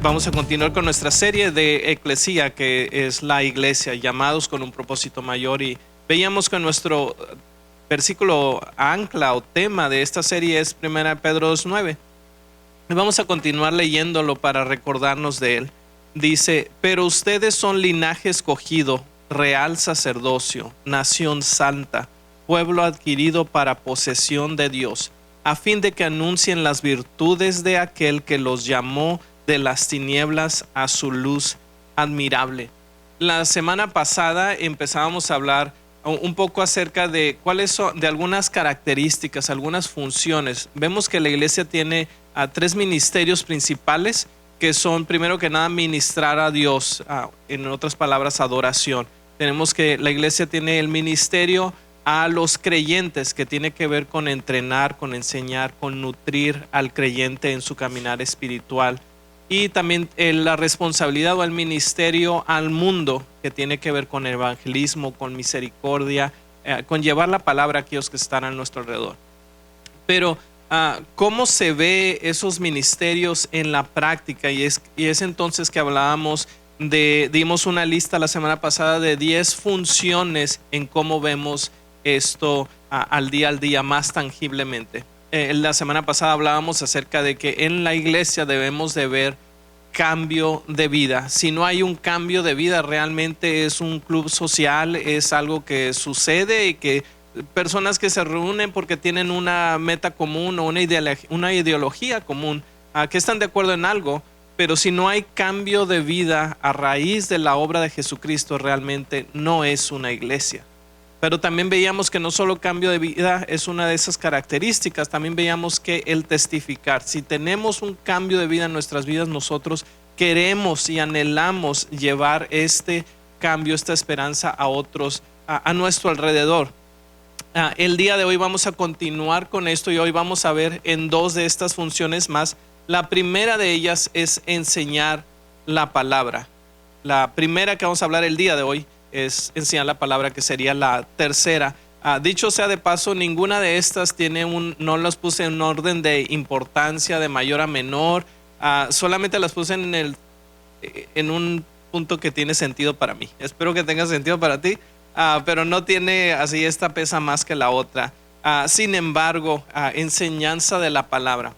Vamos a continuar con nuestra serie de Eclesía, que es la iglesia, llamados con un propósito mayor. Y veíamos que nuestro versículo ancla o tema de esta serie es 1 Pedro 2:9. Y vamos a continuar leyéndolo para recordarnos de él. Dice: pero ustedes son linaje escogido, real sacerdocio, nación santa, pueblo adquirido para posesión de Dios, a fin de que anuncien las virtudes de aquel que los llamó de las tinieblas a su luz admirable. La semana pasada empezábamos a hablar un poco acerca de cuáles son, de algunas características, algunas funciones. Vemos que la iglesia tiene tres ministerios principales, que son, primero que nada, ministrar a Dios, en otras palabras, adoración. Tenemos que la iglesia tiene el ministerio a los creyentes, que tiene que ver con entrenar, con enseñar, con nutrir al creyente en su caminar espiritual. Y también la responsabilidad o el ministerio al mundo, que tiene que ver con evangelismo, con misericordia, con llevar la palabra a aquellos que están a nuestro alrededor. Pero ¿cómo se ve esos ministerios en la práctica? Y es entonces que hablábamos dimos una lista la semana pasada de 10 funciones en cómo vemos esto al día más tangiblemente. La semana pasada hablábamos acerca de que en la iglesia debemos de ver cambio de vida. Si no hay un cambio de vida, realmente es un club social, es algo que sucede y que personas que se reúnen porque tienen una meta común o una ideología común, que están de acuerdo en algo, pero si no hay cambio de vida a raíz de la obra de Jesucristo, realmente no es una iglesia. Pero también veíamos que no solo cambio de vida es una de esas características, también veíamos que el testificar. Si tenemos un cambio de vida en nuestras vidas, nosotros queremos y anhelamos llevar este cambio, esta esperanza a otros a nuestro alrededor. El día de hoy vamos a continuar con esto y hoy vamos a ver en 2 de estas funciones más. La primera de ellas es enseñar la palabra. La primera que vamos a hablar el día de hoy es enseñar la palabra, que sería la tercera. Dicho sea de paso, ninguna de estas no las puse en orden de importancia de mayor a menor, solamente las puse en un punto que tiene sentido para mí. Espero que tenga sentido para ti, pero no tiene así, esta pesa más que la otra. Sin embargo, enseñanza de la palabra.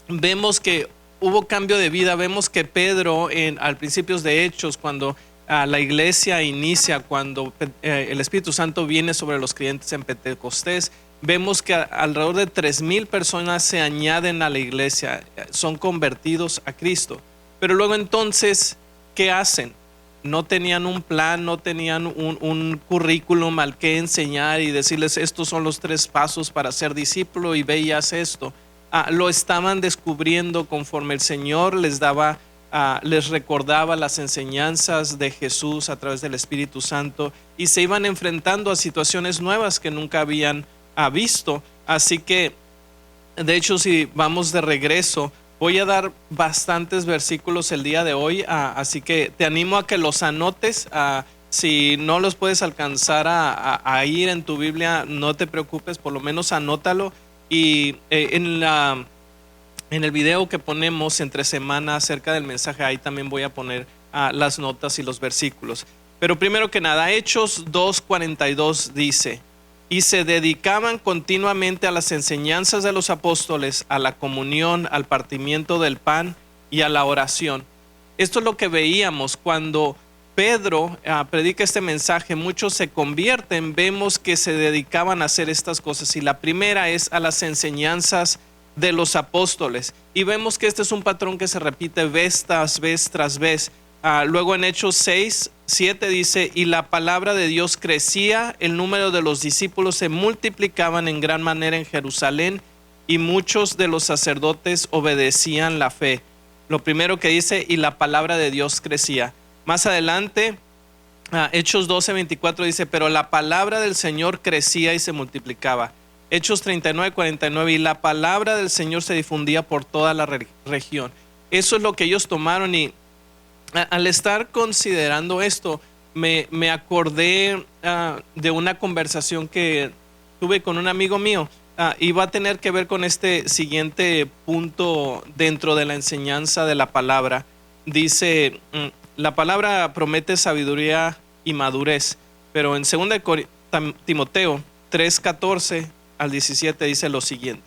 Vemos que hubo cambio de vida. Vemos que Pedro al principio de Hechos, cuando la iglesia inicia, cuando el Espíritu Santo viene sobre los creyentes en Pentecostés, vemos que alrededor de 3,000 personas se añaden a la iglesia, son convertidos a Cristo. Pero luego entonces, ¿qué hacen? No tenían un plan, no tenían un currículum al que enseñar y decirles: estos son los 3 pasos para ser discípulo y ve y haz esto. Lo estaban descubriendo conforme el Señor les recordaba las enseñanzas de Jesús a través del Espíritu Santo, y se iban enfrentando a situaciones nuevas que nunca habían visto. Así que, de hecho, si vamos de regreso, voy a dar bastantes versículos el día de hoy, así que te animo a que los anotes. Si no los puedes alcanzar a ir en tu Biblia, no te preocupes, por lo menos anótalo. Y en el video que ponemos entre semana acerca del mensaje, ahí también voy a poner las notas y los versículos. Pero primero que nada, Hechos 2:42 dice: y se dedicaban continuamente a las enseñanzas de los apóstoles, a la comunión, al partimiento del pan y a la oración. Esto es lo que veíamos cuando Pedro predica este mensaje. Muchos se convierten. Vemos que se dedicaban a hacer estas cosas, y la primera es a las enseñanzas de los apóstoles, y vemos que este es un patrón que se repite vez tras vez. Luego en Hechos 6:7 dice: y la palabra de Dios crecía, el número de los discípulos se multiplicaban en gran manera en Jerusalén, y muchos de los sacerdotes obedecían la fe. Lo primero que dice: y la palabra de Dios crecía. Más adelante, Hechos 12:24 dice: pero la palabra del Señor crecía y se multiplicaba. Hechos 39:49: y la palabra del Señor se difundía por toda la región. Eso es lo que ellos tomaron, y al estar considerando esto, me acordé de una conversación que tuve con un amigo mío, y va a tener que ver con este siguiente punto dentro de la enseñanza de la palabra. dice, la palabra promete sabiduría y madurez, pero en 2 Timoteo 3:14 al 17 dice lo siguiente.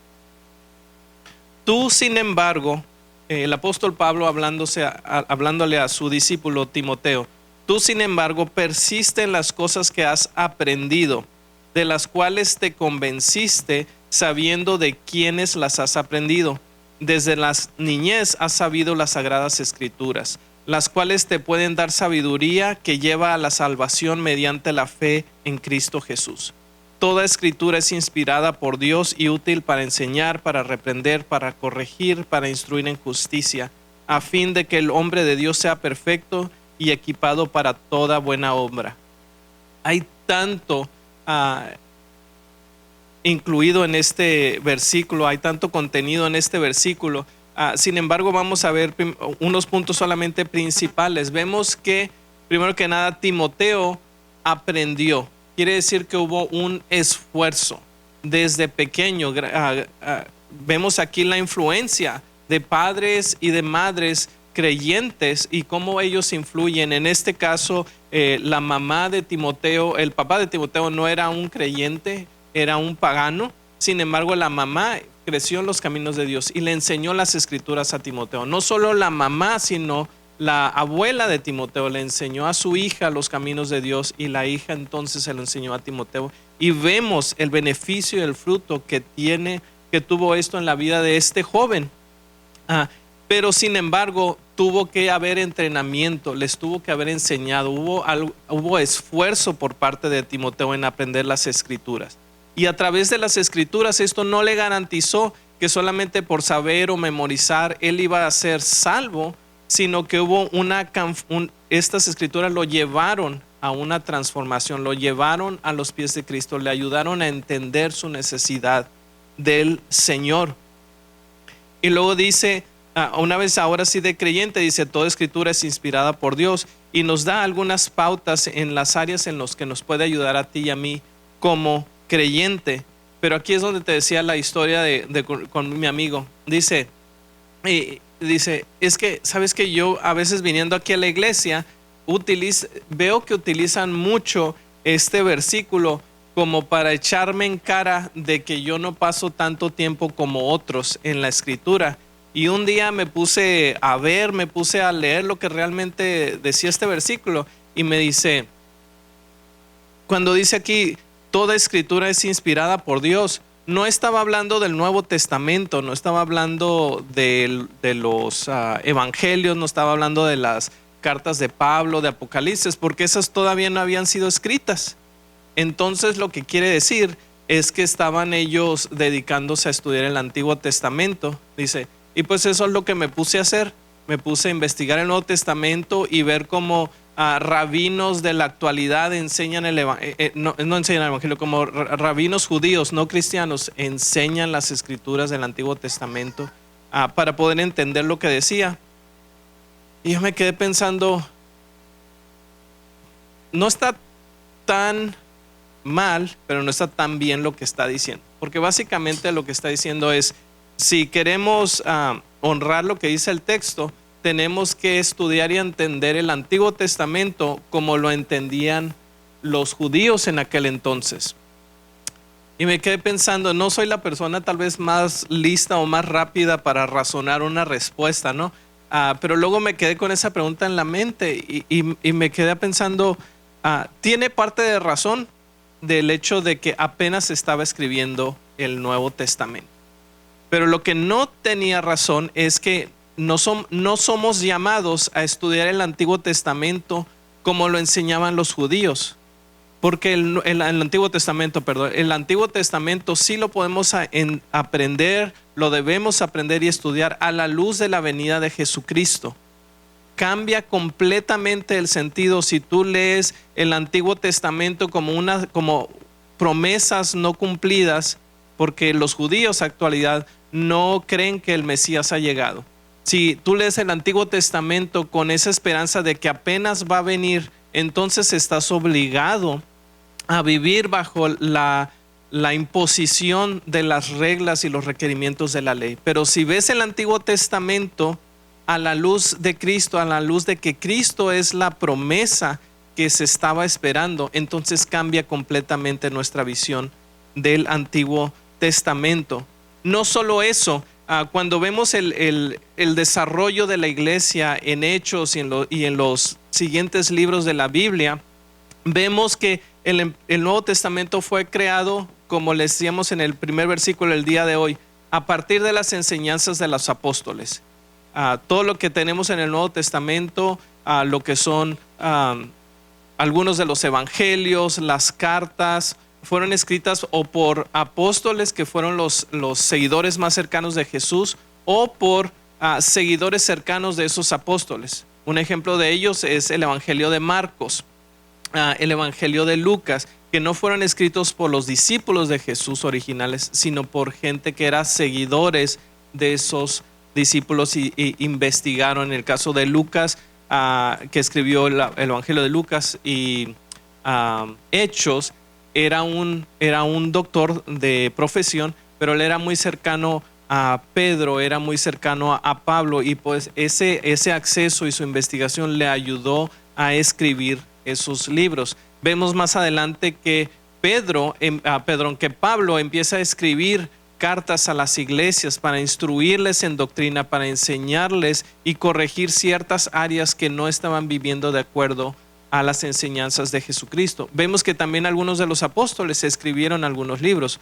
Tú, sin embargo, el apóstol Pablo hablándole a su discípulo Timoteo, tú, sin embargo, persiste en las cosas que has aprendido, de las cuales te convenciste, sabiendo de quiénes las has aprendido. Desde la niñez has sabido las sagradas escrituras, las cuales te pueden dar sabiduría que lleva a la salvación mediante la fe en Cristo Jesús. Toda escritura es inspirada por Dios y útil para enseñar, para reprender, para corregir, para instruir en justicia, a fin de que el hombre de Dios sea perfecto y equipado para toda buena obra. Hay tanto incluido en este versículo, hay tanto contenido en este versículo. Sin embargo, vamos a ver unos puntos solamente principales. Vemos que, primero que nada, Timoteo aprendió. Quiere decir que hubo un esfuerzo desde pequeño. Vemos aquí la influencia de padres y de madres creyentes y cómo ellos influyen. En este caso, la mamá de Timoteo, el papá de Timoteo no era un creyente, era un pagano. Sin embargo, la mamá creció en los caminos de Dios y le enseñó las escrituras a Timoteo. No solo la mamá, sino la abuela de Timoteo le enseñó a su hija los caminos de Dios y la hija entonces se lo enseñó a Timoteo. Y vemos el beneficio y el fruto que tuvo esto en la vida de este joven. Pero sin embargo, tuvo que haber entrenamiento, les tuvo que haber enseñado, hubo esfuerzo por parte de Timoteo en aprender las escrituras. Y a través de las escrituras esto no le garantizó que solamente por saber o memorizar él iba a ser salvo, sino que hubo estas escrituras lo llevaron a una transformación, lo llevaron a los pies de Cristo, le ayudaron a entender su necesidad del Señor. Y luego dice, una vez ahora sí de creyente, dice, toda escritura es inspirada por Dios y nos da algunas pautas en las áreas en las que nos puede ayudar a ti y a mí como creyente. Pero aquí es donde te decía la historia con mi amigo. Dice, es que, ¿sabes que yo a veces viniendo aquí a la iglesia, veo que utilizan mucho este versículo como para echarme en cara de que yo no paso tanto tiempo como otros en la escritura? Y un día me puse a leer lo que realmente decía este versículo y me dice, cuando dice aquí, toda escritura es inspirada por Dios, no estaba hablando del Nuevo Testamento, no estaba hablando de los evangelios, no estaba hablando de las cartas de Pablo, de Apocalipsis, porque esas todavía no habían sido escritas. Entonces lo que quiere decir es que estaban ellos dedicándose a estudiar el Antiguo Testamento, dice, y pues eso es lo que me puse a hacer. Me puse a investigar el Nuevo Testamento y ver cómo rabinos de la actualidad enseñan no enseñan el Evangelio, como rabinos judíos, no cristianos, enseñan las escrituras del Antiguo Testamento para poder entender lo que decía. Y yo me quedé pensando, no está tan mal, pero no está tan bien lo que está diciendo. Porque básicamente lo que está diciendo es, si queremos honrar lo que dice el texto, tenemos que estudiar y entender el Antiguo Testamento como lo entendían los judíos en aquel entonces. Y me quedé pensando, no soy la persona tal vez más lista o más rápida para razonar una respuesta, ¿no? Pero luego me quedé con esa pregunta en la mente y me quedé pensando, tiene parte de razón del hecho de que apenas estaba escribiendo el Nuevo Testamento. Pero lo que no tenía razón es que no somos llamados a estudiar el Antiguo Testamento como lo enseñaban los judíos. Porque el Antiguo Testamento sí lo podemos aprender, lo debemos aprender y estudiar a la luz de la venida de Jesucristo. Cambia completamente el sentido si tú lees el Antiguo Testamento como promesas no cumplidas, porque los judíos actualidad no creen que el Mesías ha llegado. Si tú lees el Antiguo Testamento con esa esperanza de que apenas va a venir, entonces estás obligado a vivir bajo la imposición de las reglas y los requerimientos de la ley. Pero si ves el Antiguo Testamento a la luz de Cristo, a la luz de que Cristo es la promesa que se estaba esperando, entonces cambia completamente nuestra visión del Antiguo Testamento. No solo eso, cuando vemos el desarrollo de la iglesia en Hechos y en los siguientes libros de la Biblia, vemos que el Nuevo Testamento fue creado, como les decíamos en el primer versículo del día de hoy, a partir de las enseñanzas de los apóstoles. Todo lo que tenemos en el Nuevo Testamento, lo que son algunos de los evangelios, las cartas, fueron escritas o por apóstoles que fueron los seguidores más cercanos de Jesús, o por seguidores cercanos de esos apóstoles. Un ejemplo de ellos es el Evangelio de Marcos, el Evangelio de Lucas, que no fueron escritos por los discípulos de Jesús originales, sino por gente que era seguidores de esos discípulos y investigaron. En el caso de Lucas, que escribió el Evangelio de Lucas y Hechos, era un doctor de profesión, pero él era muy cercano a Pedro, era muy cercano a Pablo, y pues ese acceso y su investigación le ayudó a escribir esos libros. Vemos más adelante que que Pablo empieza a escribir cartas a las iglesias para instruirles en doctrina, para enseñarles y corregir ciertas áreas que no estaban viviendo de acuerdo a las enseñanzas de Jesucristo. Vemos que también algunos de los apóstoles escribieron algunos libros,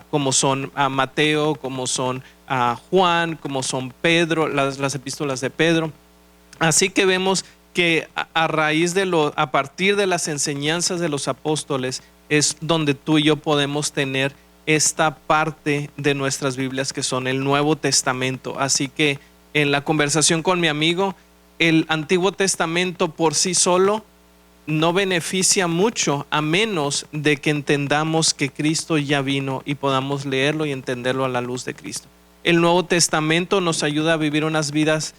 como son Mateo, como son Juan, como son Pedro, las epístolas de Pedro. Así que vemos que a partir de las enseñanzas de los apóstoles es donde tú y yo podemos tener esta parte de nuestras Biblias que son el Nuevo Testamento. Así que en la conversación con mi amigo, el Antiguo Testamento por sí solo no beneficia mucho, a menos de que entendamos que Cristo ya vino y podamos leerlo y entenderlo a la luz de Cristo. El Nuevo Testamento nos ayuda a vivir unas vidas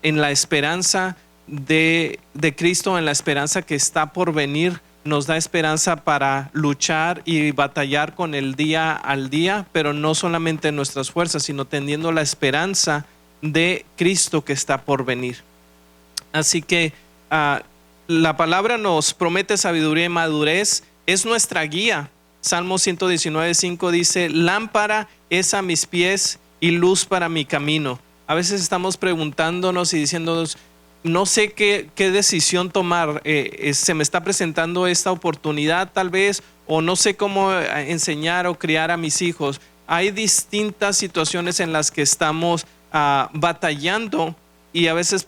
en la esperanza de Cristo, en la esperanza que está por venir. Nos da esperanza para luchar y batallar con el día al día, pero no solamente en nuestras fuerzas, sino teniendo la esperanza de Cristo que está por venir. Así que la palabra nos promete sabiduría y madurez, es nuestra guía. Salmo 119:5 dice: lámpara es a mis pies y luz para mi camino. A veces estamos preguntándonos y diciéndonos: no sé qué decisión tomar, se me está presentando esta oportunidad tal vez, o no sé cómo enseñar o criar a mis hijos. Hay distintas situaciones en las que estamos batallando, y a veces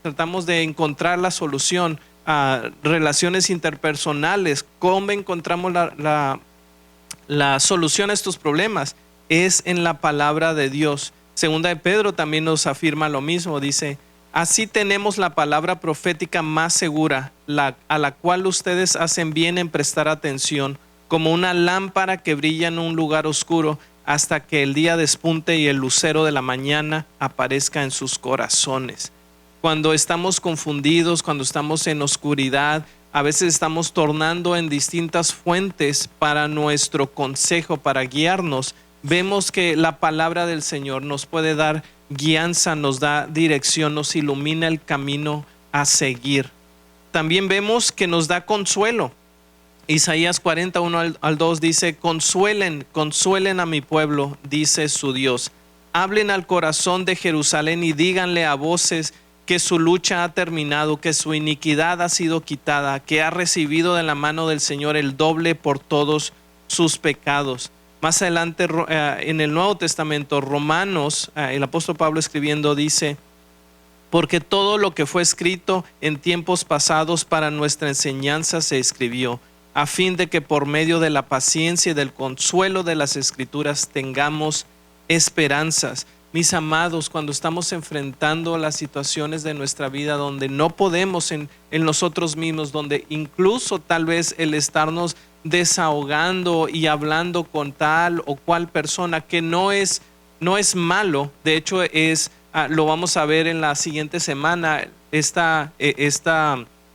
tratamos de encontrar la solución a relaciones interpersonales. ¿Cómo encontramos la solución a estos problemas? Es en la palabra de Dios. Segunda de Pedro también nos afirma lo mismo, dice: así tenemos la palabra profética más segura, a la cual ustedes hacen bien en prestar atención, como una lámpara que brilla en un lugar oscuro, hasta que el día despunte y el lucero de la mañana aparezca en sus corazones. Cuando estamos confundidos, cuando estamos en oscuridad, a veces estamos tornando en distintas fuentes para nuestro consejo, para guiarnos. Vemos que la palabra del Señor nos puede dar guianza, nos da dirección, nos ilumina el camino a seguir. También vemos que nos da consuelo. Isaías 41:2 dice: consuelen a mi pueblo, dice su Dios. Hablen al corazón de Jerusalén y díganle a voces que su lucha ha terminado, que su iniquidad ha sido quitada, que ha recibido de la mano del Señor el doble por todos sus pecados. Más adelante en el Nuevo Testamento, Romanos, el apóstol Pablo escribiendo dice: porque todo lo que fue escrito en tiempos pasados para nuestra enseñanza se escribió, a fin de que por medio de la paciencia y del consuelo de las Escrituras tengamos esperanzas. Mis amados, cuando estamos enfrentando las situaciones de nuestra vida donde no podemos en nosotros mismos, donde incluso tal vez el estarnos desahogando y hablando con tal o cual persona, que no es malo, de hecho lo vamos a ver en la siguiente semana, esta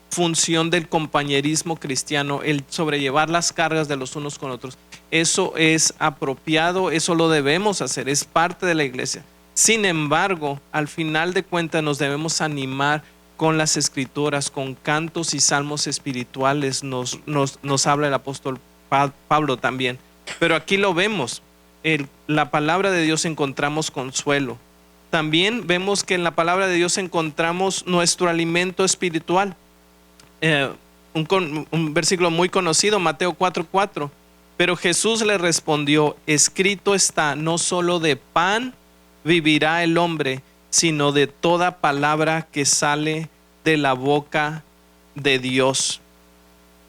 función del compañerismo cristiano, el sobrellevar las cargas de los unos con otros. Eso es apropiado, eso lo debemos hacer, es parte de la iglesia. Sin embargo, al final de cuentas nos debemos animar con las escrituras, con cantos y salmos espirituales, nos habla el apóstol Pablo también. Pero aquí lo vemos, la palabra de Dios encontramos consuelo. También vemos que en la palabra de Dios encontramos nuestro alimento espiritual. Un versículo muy conocido, Mateo 4:4. Pero Jesús le respondió, escrito está, no solo de pan vivirá el hombre, sino de toda palabra que sale de la boca de Dios.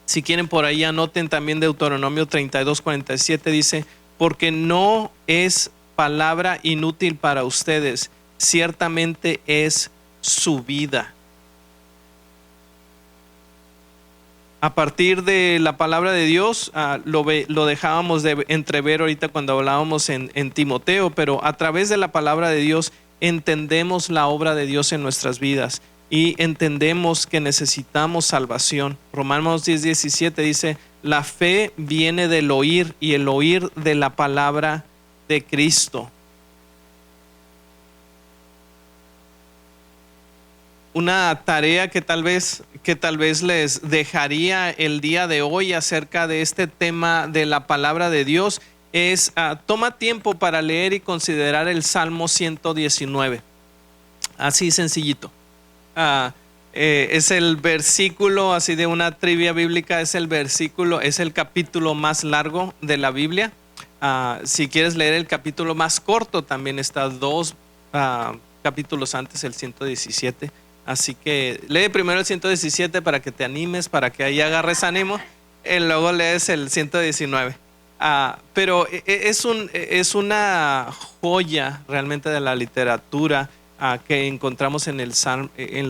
Si quieren por ahí anoten también Deuteronomio 32:47, dice, porque no es palabra inútil para ustedes, ciertamente es su vida. A partir de la palabra de Dios, lo dejábamos de entrever ahorita cuando hablábamos en Timoteo, pero a través de la palabra de Dios entendemos la obra de Dios en nuestras vidas y entendemos que necesitamos salvación. Romanos 10:17 dice, la fe viene del oír y el oír de la palabra de Cristo. Una tarea que tal vez les dejaría el día de hoy acerca de este tema de la palabra de Dios es toma tiempo para leer y considerar el Salmo 119. Así sencillito. Es el versículo, así de una trivia bíblica, es el capítulo más largo de la Biblia. Si quieres leer el capítulo más corto, también está dos capítulos antes, el 117. Así que lee primero el 117 para que te animes, para que ahí agarres ánimo, y luego lees el 119. Pero es una joya realmente de la literatura que encontramos en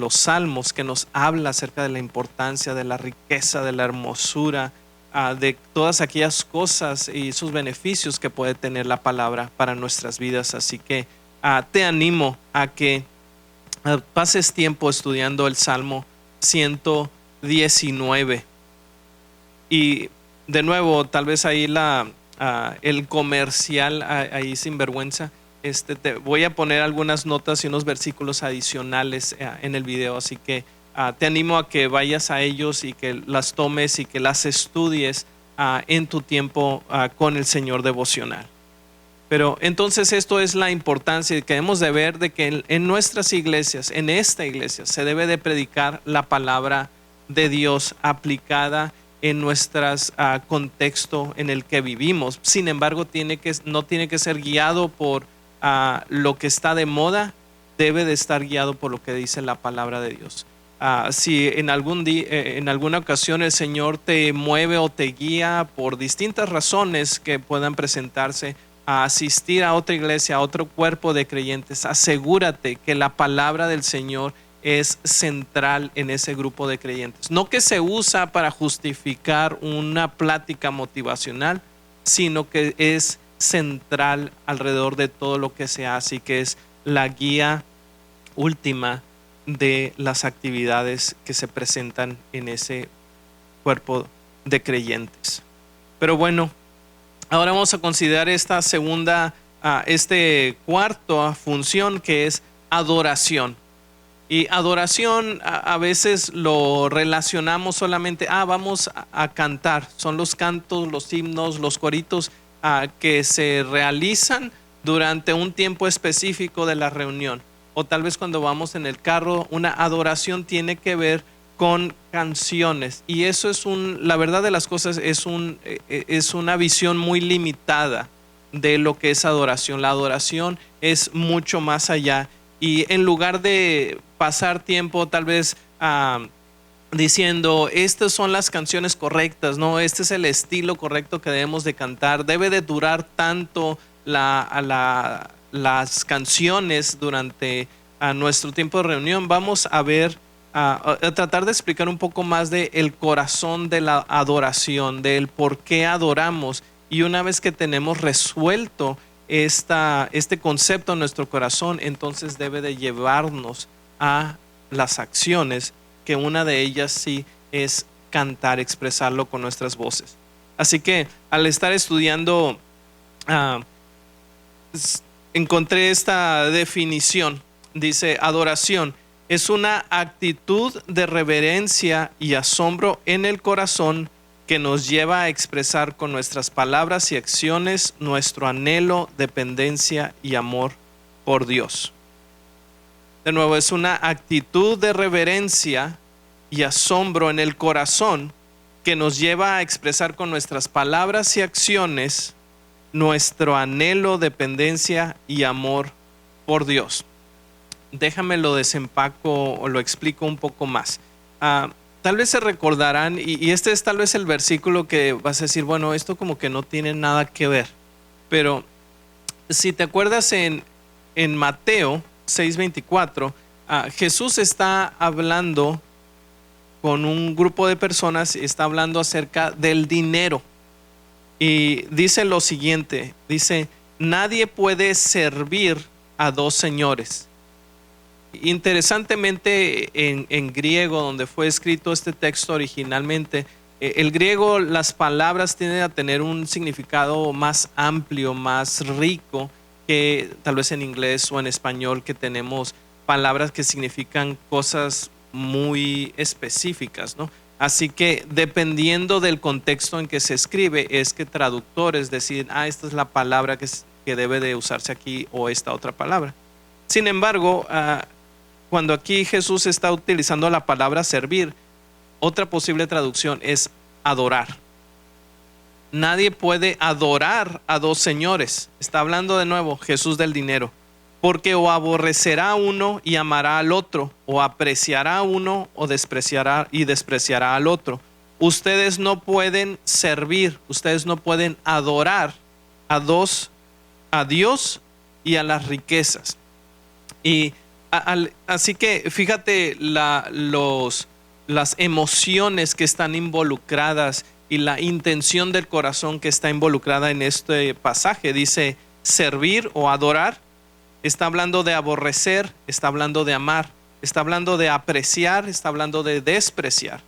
los salmos, que nos habla acerca de la importancia, de la riqueza, de la hermosura, de todas aquellas cosas y sus beneficios que puede tener la palabra para nuestras vidas. Así que te animo a que pases tiempo estudiando el Salmo 119. Y de nuevo, tal vez ahí el comercial, ahí sin vergüenza, te voy a poner algunas notas y unos versículos adicionales en el video, así que te animo a que vayas a ellos y que las tomes y que las estudies en tu tiempo con el Señor devocional. Pero entonces esto es la importancia que debemos de ver de que en nuestras iglesias, en esta iglesia, se debe de predicar la palabra de Dios aplicada en nuestro contexto en el que vivimos. Sin embargo, no tiene que ser guiado por lo que está de moda, debe de estar guiado por lo que dice la palabra de Dios. Si en alguna ocasión el Señor te mueve o te guía por distintas razones que puedan presentarse, a asistir a otra iglesia, a otro cuerpo de creyentes, asegúrate que la palabra del Señor es central en ese grupo de creyentes. No que se usa para justificar una plática motivacional, sino que es central alrededor de todo lo que se hace y que es la guía última de las actividades que se presentan en ese cuerpo de creyentes. Pero bueno, ahora vamos a considerar esta cuarta función, que es adoración. Y adoración a veces lo relacionamos solamente, vamos a cantar. Son los cantos, los himnos, los coritos que se realizan durante un tiempo específico de la reunión. O tal vez cuando vamos en el carro, una adoración tiene que ver con canciones, y eso la verdad de las cosas es una visión muy limitada de lo que es adoración. La adoración es mucho más allá, y en lugar de pasar tiempo tal vez diciendo estas son las canciones correctas, no, este es el estilo correcto que debemos de cantar, debe de durar tanto las canciones durante nuestro tiempo de reunión, vamos a ver a tratar de explicar un poco más de el corazón de la adoración, del por qué adoramos. Y una vez que tenemos resuelto este concepto en nuestro corazón, entonces debe de llevarnos a las acciones, que una de ellas sí es cantar, expresarlo con nuestras voces. Así que al estar estudiando encontré esta definición. Dice, adoración es una actitud de reverencia y asombro en el corazón que nos lleva a expresar con nuestras palabras y acciones nuestro anhelo, dependencia y amor por Dios. De nuevo, es una actitud de reverencia y asombro en el corazón que nos lleva a expresar con nuestras palabras y acciones nuestro anhelo, dependencia y amor por Dios. Déjame lo desempaco o lo explico un poco más. Tal vez se recordarán, y este es tal vez el versículo que vas a decir, bueno, esto como que no tiene nada que ver. Pero si te acuerdas en Mateo 6:24, Jesús está hablando con un grupo de personas, está hablando acerca del dinero. Y dice lo siguiente, dice, nadie puede servir a dos señores. Interesantemente, en griego, donde fue escrito este texto originalmente, el griego, las palabras tienden a tener un significado más amplio, más rico que tal vez en inglés o en español, que tenemos palabras que significan cosas muy específicas, ¿no? Así que dependiendo del contexto en que se escribe, es que traductores deciden, esta es la palabra que debe de usarse aquí o esta otra palabra. Sin embargo, cuando aquí Jesús está utilizando la palabra servir, otra posible traducción es adorar. Nadie puede adorar a dos señores. Está hablando de nuevo Jesús del dinero. Porque o aborrecerá a uno y amará al otro, o apreciará a uno o despreciará al otro. Ustedes no pueden servir, ustedes no pueden adorar a Dios y a las riquezas. Y así que fíjate las emociones que están involucradas y la intención del corazón que está involucrada en este pasaje. Dice servir o adorar. Está hablando de aborrecer, está hablando de amar, está hablando de apreciar, está hablando de despreciar,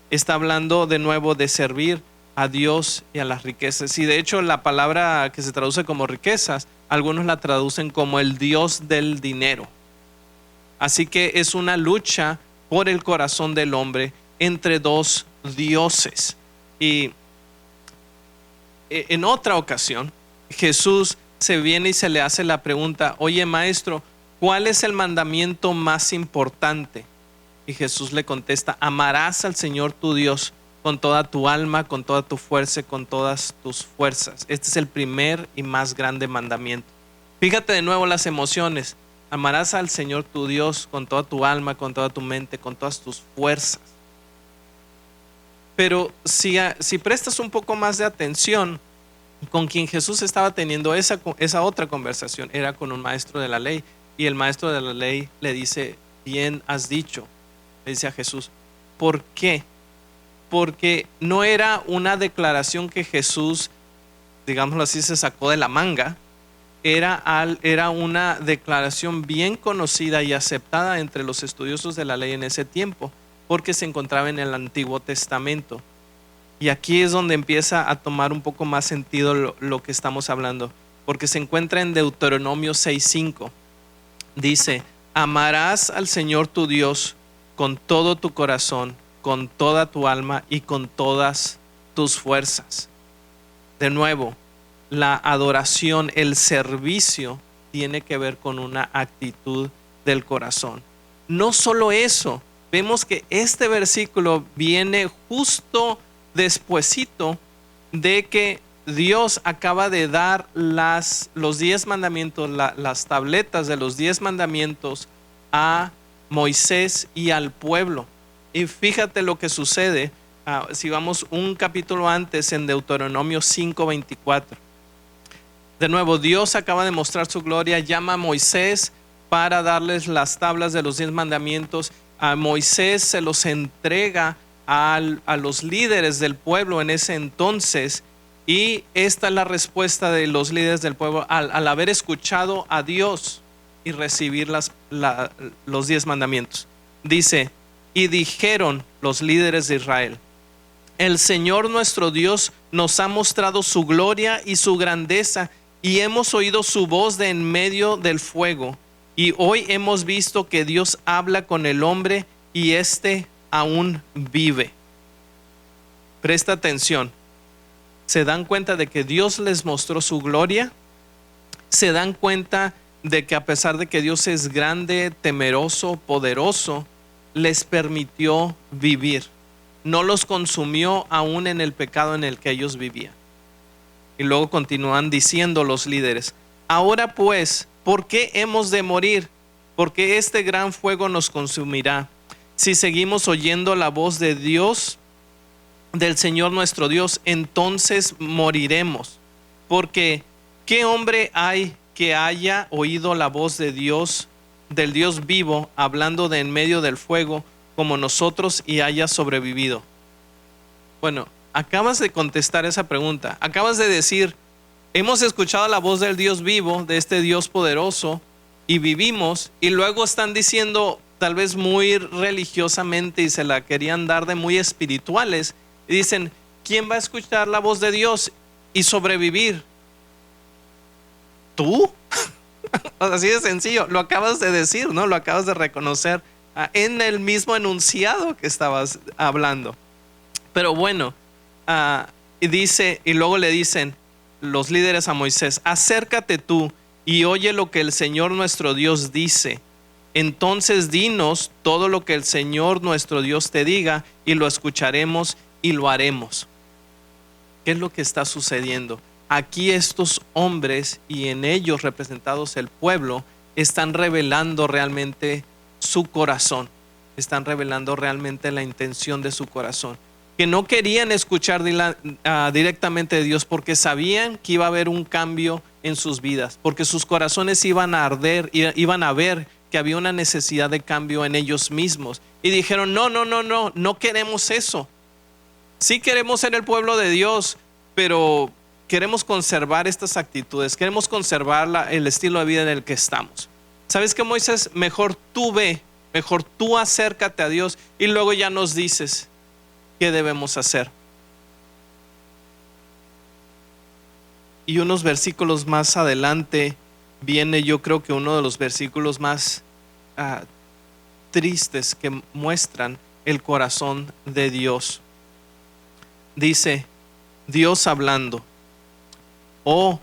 está hablando de nuevo de servir a Dios y a las riquezas. Y de hecho la palabra que se traduce como riquezas, algunos la traducen como el Dios del dinero. Así que es una lucha por el corazón del hombre entre dos dioses. Y en otra ocasión, Jesús se viene y se le hace la pregunta, oye maestro, ¿cuál es el mandamiento más importante? Y Jesús le contesta, amarás al Señor tu Dios con toda tu alma, con toda tu fuerza, con todas tus fuerzas. Este es el primer y más grande mandamiento. Fíjate de nuevo las emociones. Amarás al Señor tu Dios con toda tu alma, con toda tu mente, con todas tus fuerzas. Pero si prestas un poco más de atención, con quien Jesús estaba teniendo esa otra conversación era con un maestro de la ley, y el maestro de la ley le dice, bien has dicho, le dice a Jesús. ¿Por qué? Porque no era una declaración que Jesús, digámoslo así, se sacó de la manga. Era una declaración bien conocida y aceptada entre los estudiosos de la ley en ese tiempo, porque se encontraba en el Antiguo Testamento. Y aquí es donde empieza a tomar un poco más sentido lo que estamos hablando, porque se encuentra en Deuteronomio 6:5. Dice, amarás al Señor tu Dios con todo tu corazón, con toda tu alma y con todas tus fuerzas. De nuevo, la adoración, el servicio tiene que ver con una actitud del corazón. No solo eso, vemos que este versículo viene justo despuesito de que Dios acaba de dar los 10 mandamientos, las tabletas de los 10 mandamientos a Moisés y al pueblo. Y fíjate lo que sucede, si vamos un capítulo antes en Deuteronomio 5:24. De nuevo, Dios acaba de mostrar su gloria, llama a Moisés para darles las tablas de los 10 mandamientos. A Moisés se los entrega a los líderes del pueblo en ese entonces, y esta es la respuesta de los líderes del pueblo al haber escuchado a Dios y recibir los 10 mandamientos. Dice, y dijeron los líderes de Israel, el Señor nuestro Dios nos ha mostrado su gloria y su grandeza, y hemos oído su voz de en medio del fuego, y hoy hemos visto que Dios habla con el hombre y éste aún vive. Presta atención. ¿Se dan cuenta de que Dios les mostró su gloria? ¿Se dan cuenta de que a pesar de que Dios es grande, temeroso, poderoso, les permitió vivir? No los consumió aún en el pecado en el que ellos vivían. Y luego continúan diciendo los líderes: ahora pues, ¿por qué hemos de morir? Porque este gran fuego nos consumirá. Si seguimos oyendo la voz de Dios, del Señor nuestro Dios, entonces moriremos. Porque ¿qué hombre hay que haya oído la voz de Dios, del Dios vivo, hablando de en medio del fuego, como nosotros, y haya sobrevivido? Bueno, acabas de contestar esa pregunta. Acabas de decir: hemos escuchado la voz del Dios vivo, de este Dios poderoso, y vivimos. Y luego están diciendo, tal vez muy religiosamente, y se la querían dar de muy espirituales, y dicen: ¿quién va a escuchar la voz de Dios y sobrevivir? ¿Tú? Así de sencillo. Lo acabas de decir, ¿no? Lo acabas de reconocer en el mismo enunciado que estabas hablando. Pero bueno, y dice, y luego le dicen los líderes a Moisés: acércate tú y oye lo que el Señor nuestro Dios dice. Entonces dinos todo lo que el Señor nuestro Dios te diga, y lo escucharemos y lo haremos. ¿Qué es lo que está sucediendo? Aquí estos hombres, y en ellos representados el pueblo, están revelando realmente su corazón. Están revelando realmente la intención de su corazón. Que no querían escuchar directamente de Dios, porque sabían que iba a haber un cambio en sus vidas, porque sus corazones iban a arder, iban a ver que había una necesidad de cambio en ellos mismos. Y dijeron: no queremos eso. Sí queremos ser el pueblo de Dios, pero queremos conservar estas actitudes, queremos conservar el estilo de vida en el que estamos. ¿Sabes qué, Moisés? Mejor tú ve, mejor tú acércate a Dios, y luego ya nos dices qué debemos hacer. Y unos versículos más adelante viene, yo creo que uno de los versículos más tristes que muestran el corazón de Dios. Dice Dios hablando: oh,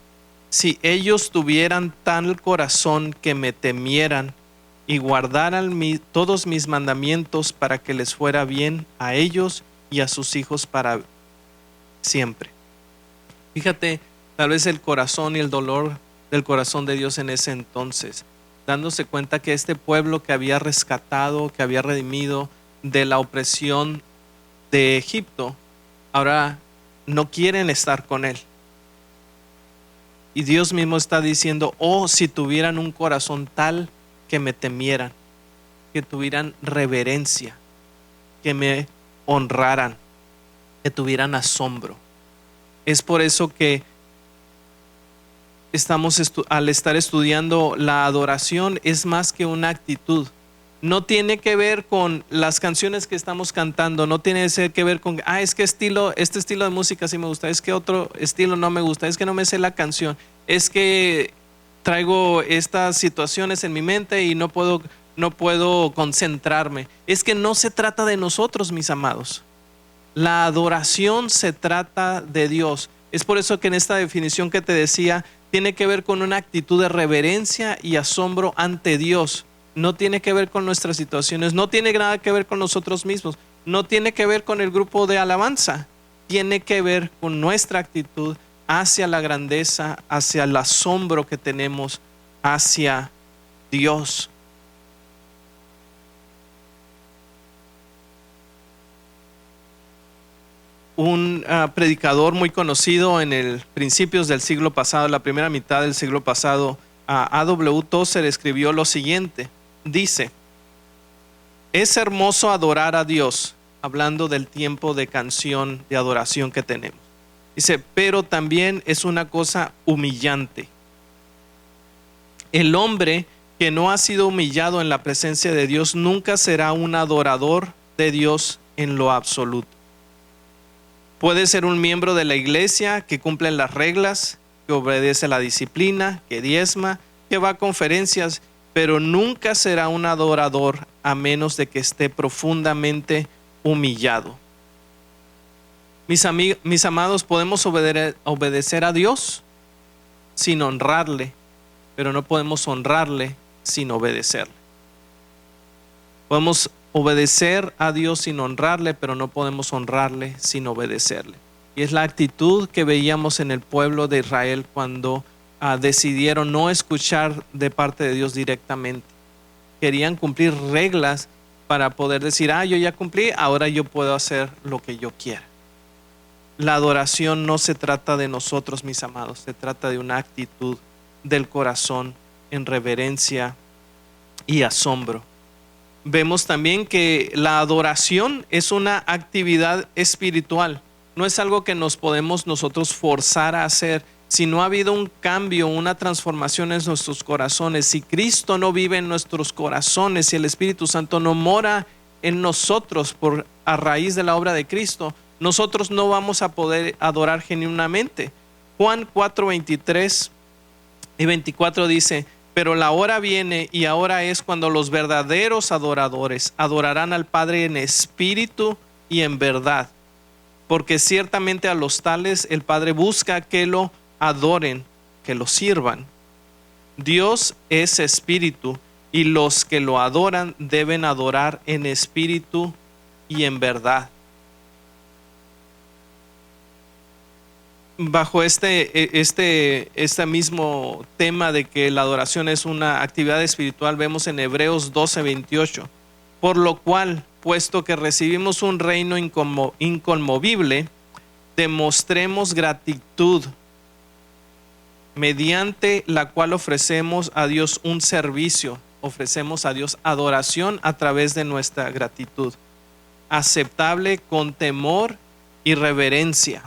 si ellos tuvieran tal corazón que me temieran y guardaran todos mis mandamientos, para que les fuera bien a ellos y a sus hijos para siempre. Fíjate, tal vez el corazón y el dolor del corazón de Dios en ese entonces, dándose cuenta que este pueblo que había rescatado, que había redimido de la opresión de Egipto, ahora no quieren estar con él. Y Dios mismo está diciendo: oh, si tuvieran un corazón tal que me temieran, que tuvieran reverencia, que me honraran, que tuvieran asombro. Es por eso que al estar estudiando la adoración, es más que una actitud. No tiene que ver con las canciones que estamos cantando, no tiene que ver con es que este estilo de música sí me gusta, es que otro estilo no me gusta, es que no me sé la canción, es que traigo estas situaciones en mi mente y no puedo concentrarme. Es que no se trata de nosotros, mis amados. La adoración se trata de Dios. Es por eso que en esta definición que te decía, tiene que ver con una actitud de reverencia y asombro ante Dios. No tiene que ver con nuestras situaciones, no tiene nada que ver con nosotros mismos, no tiene que ver con el grupo de alabanza, tiene que ver con nuestra actitud hacia la grandeza, hacia el asombro que tenemos hacia Dios. Un predicador muy conocido en el principios del siglo pasado, la primera mitad del siglo pasado, A.W. Tozer, escribió lo siguiente. Dice: es hermoso adorar a Dios, hablando del tiempo de canción, de adoración que tenemos. Dice: pero también es una cosa humillante. El hombre que no ha sido humillado en la presencia de Dios nunca será un adorador de Dios en lo absoluto. Puede ser un miembro de la iglesia que cumple las reglas, que obedece la disciplina, que diezma, que va a conferencias, pero nunca será un adorador a menos de que esté profundamente humillado. Mis amados, podemos obedecer a Dios sin honrarle, pero no podemos honrarle sin obedecerle. Podemos obedecer a Dios sin honrarle, pero no podemos honrarle sin obedecerle. Y es la actitud que veíamos en el pueblo de Israel cuando decidieron no escuchar de parte de Dios directamente. Querían cumplir reglas para poder decir, yo ya cumplí, ahora yo puedo hacer lo que yo quiera. La adoración no se trata de nosotros, mis amados, se trata de una actitud del corazón en reverencia y asombro. Vemos también que la adoración es una actividad espiritual, no es algo que nos podemos nosotros forzar a hacer. Si no ha habido un cambio, una transformación en nuestros corazones, si Cristo no vive en nuestros corazones, si el Espíritu Santo no mora en nosotros a raíz de la obra de Cristo, nosotros no vamos a poder adorar genuinamente. Juan 4:23 y 24 dice: pero la hora viene y ahora es cuando los verdaderos adoradores adorarán al Padre en espíritu y en verdad, porque ciertamente a los tales el Padre busca que lo adoren, que lo sirvan. Dios es espíritu y los que lo adoran deben adorar en espíritu y en verdad. Bajo este mismo tema de que la adoración es una actividad espiritual, vemos en Hebreos 12:28, por lo cual, puesto que recibimos un reino inconmovible, demostremos gratitud, mediante la cual ofrecemos a Dios un servicio, ofrecemos a Dios adoración a través de nuestra gratitud, aceptable con temor y reverencia.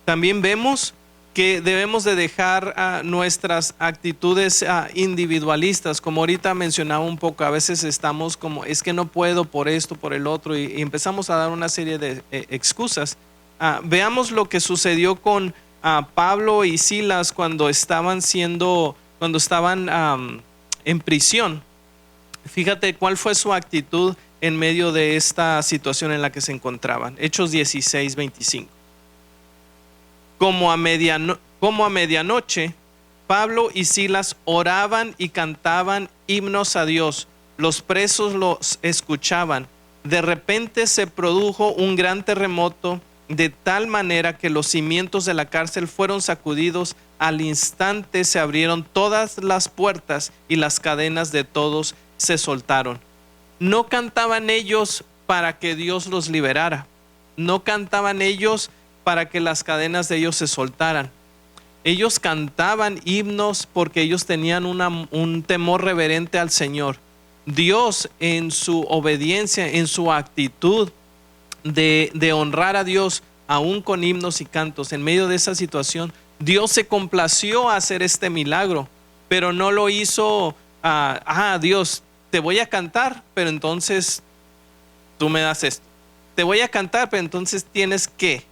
También vemos que debemos de dejar nuestras actitudes individualistas, como ahorita mencionaba un poco. A veces estamos como, es que no puedo por esto, por el otro, y empezamos a dar una serie de excusas. Veamos lo que sucedió con Pablo y Silas cuando estaban en prisión. Fíjate cuál fue su actitud en medio de esta situación en la que se encontraban. Hechos 16:25. Como a medianoche, Pablo y Silas oraban y cantaban himnos a Dios. Los presos los escuchaban. De repente se produjo un gran terremoto, de tal manera que los cimientos de la cárcel fueron sacudidos. Al instante se abrieron todas las puertas y las cadenas de todos se soltaron. No cantaban ellos para que Dios los liberara. No cantaban ellos para que las cadenas de ellos se soltaran. Ellos cantaban himnos porque ellos tenían un temor reverente al Señor. Dios, en su obediencia, en su actitud de honrar a Dios, aún con himnos y cantos, en medio de esa situación, Dios se complació a hacer este milagro, pero no lo hizo, Dios, te voy a cantar, pero entonces tú me das esto. Te voy a cantar, pero entonces tienes que.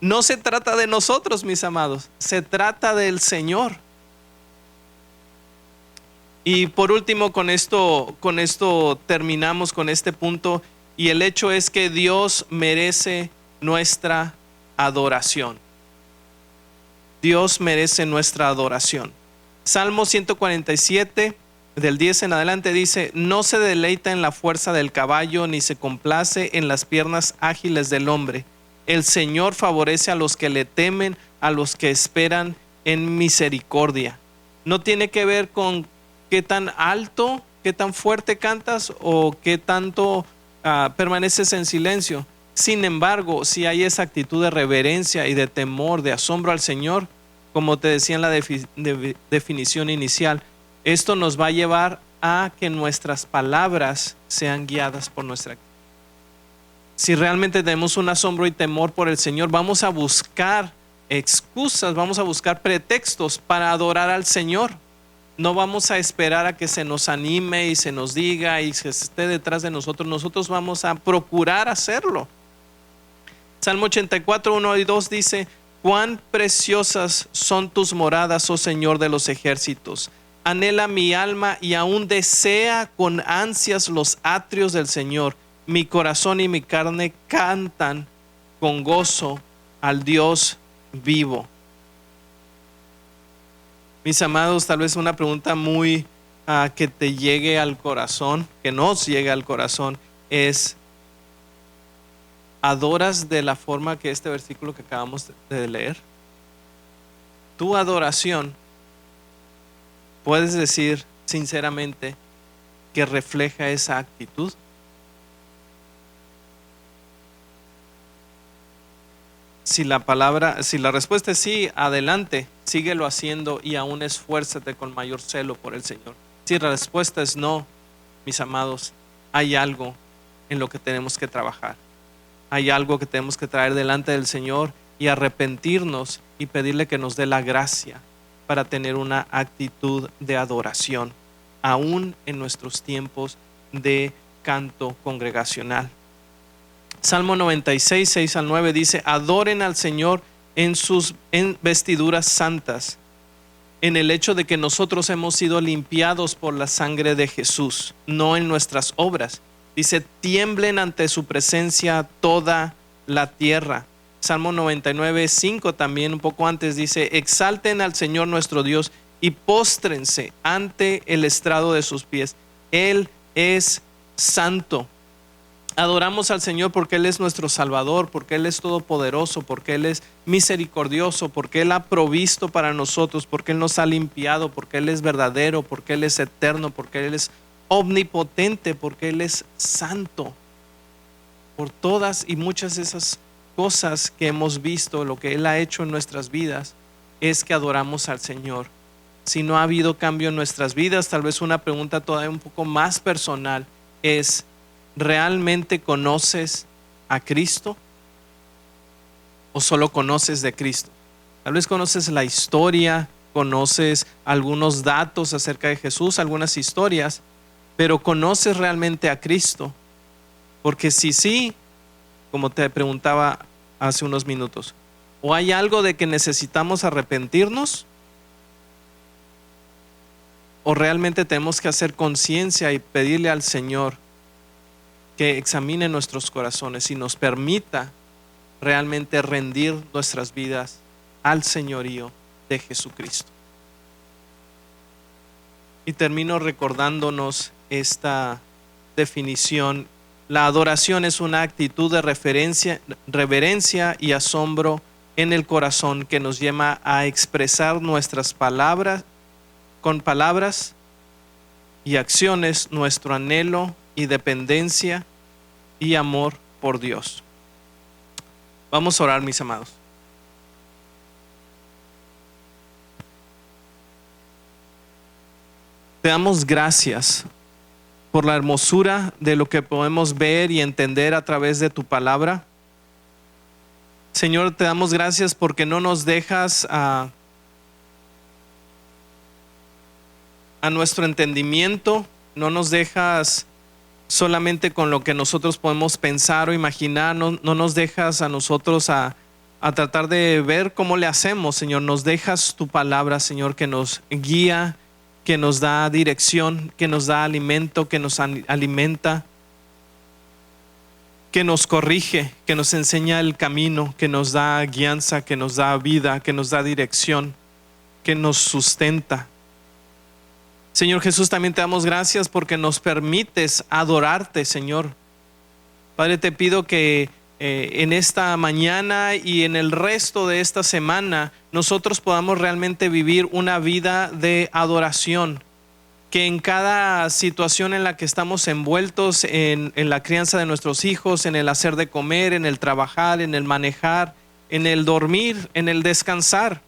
No se trata de nosotros, mis amados, se trata del Señor. Y por último, con esto terminamos con este punto, y el hecho es que Dios merece nuestra adoración. Dios merece nuestra adoración. Salmo 147, del 10 en adelante dice: no se deleita en la fuerza del caballo, ni se complace en las piernas ágiles del hombre. El Señor favorece a los que le temen, a los que esperan en misericordia. No tiene que ver con qué tan alto, qué tan fuerte cantas o qué tanto permaneces en silencio. Sin embargo, si hay esa actitud de reverencia y de temor, de asombro al Señor, como te decía en la definición inicial, esto nos va a llevar a que nuestras palabras sean guiadas por nuestra actitud. Si realmente tenemos un asombro y temor por el Señor, vamos a buscar excusas, vamos a buscar pretextos para adorar al Señor. No vamos a esperar a que se nos anime y se nos diga y se esté detrás de nosotros. Nosotros vamos a procurar hacerlo. Salmo 84, 1 y 2 dice: Cuán preciosas son tus moradas, oh Señor de los ejércitos. Anhela mi alma y aún desea con ansias los atrios del Señor. Mi corazón y mi carne cantan con gozo al Dios vivo. Mis amados, tal vez una pregunta muy que te llegue al corazón, que nos llegue al corazón, es: ¿adoras de la forma que este versículo que acabamos de leer? Tu adoración, ¿puedes decir sinceramente que refleja esa actitud? Si la respuesta es sí, adelante, síguelo haciendo y aún esfuérzate con mayor celo por el Señor. Si la respuesta es no, mis amados, hay algo en lo que tenemos que trabajar. Hay algo que tenemos que traer delante del Señor y arrepentirnos y pedirle que nos dé la gracia para tener una actitud de adoración, aún en nuestros tiempos de canto congregacional. Salmo 96, 6 al 9 dice: adoren al Señor en sus vestiduras santas, en el hecho de que nosotros hemos sido limpiados por la sangre de Jesús, no en nuestras obras. Dice: tiemblen ante su presencia toda la tierra. Salmo 99, 5 también, un poco antes, dice: exalten al Señor nuestro Dios y póstrense ante el estrado de sus pies. Él es santo. Adoramos al Señor porque Él es nuestro Salvador, porque Él es todopoderoso, porque Él es misericordioso, porque Él ha provisto para nosotros, porque Él nos ha limpiado, porque Él es verdadero, porque Él es eterno, porque Él es omnipotente, porque Él es santo. Por todas y muchas de esas cosas que hemos visto, lo que Él ha hecho en nuestras vidas, es que adoramos al Señor. Si no ha habido cambio en nuestras vidas, tal vez una pregunta todavía un poco más personal es: ¿realmente conoces a Cristo o solo conoces de Cristo? Tal vez conoces la historia, conoces algunos datos acerca de Jesús, algunas historias, pero ¿conoces realmente a Cristo? Porque si sí, como te preguntaba hace unos minutos, o hay algo de que necesitamos arrepentirnos, o realmente tenemos que hacer conciencia y pedirle al Señor que examine nuestros corazones y nos permita realmente rendir nuestras vidas al señorío de Jesucristo. Y termino recordándonos esta definición: la adoración es una actitud de reverencia y asombro en el corazón que nos lleva a expresar nuestras palabras, con palabras y acciones, nuestro anhelo y dependencia y amor por Dios. Vamos a orar, mis amados. Te damos gracias por la hermosura de lo que podemos ver y entender a través de tu palabra. Señor, te damos gracias porque no nos dejas a nuestro entendimiento, no nos dejas solamente con lo que nosotros podemos pensar o imaginar, no nos dejas a nosotros a tratar de ver cómo le hacemos, Señor. Nos dejas tu palabra, Señor, que nos guía, que nos da dirección, que nos da alimento, que nos alimenta, que nos corrige, que nos enseña el camino, que nos da guianza, que nos da vida, que nos da dirección, que nos sustenta. Señor Jesús, también te damos gracias porque nos permites adorarte, Señor. Padre, te pido que en esta mañana y en el resto de esta semana nosotros podamos realmente vivir una vida de adoración, que en cada situación en la que estamos envueltos, en la crianza de nuestros hijos, en el hacer de comer, en el trabajar, en el manejar, en el dormir, en el descansar,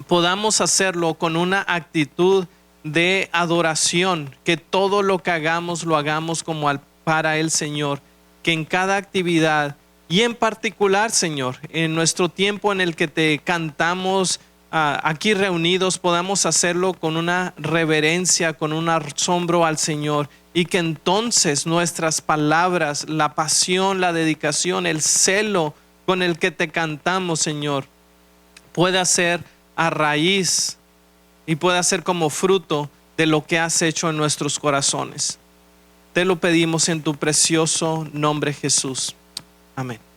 podamos hacerlo con una actitud de adoración, que todo lo que hagamos lo hagamos como para el Señor, que en cada actividad y en particular, Señor, en nuestro tiempo en el que te cantamos aquí reunidos, podamos hacerlo con una reverencia, con un asombro al Señor, y que entonces nuestras palabras, la pasión, la dedicación, el celo con el que te cantamos, Señor, pueda ser a raíz y pueda ser como fruto de lo que has hecho en nuestros corazones. Te lo pedimos en tu precioso nombre, Jesús. Amén.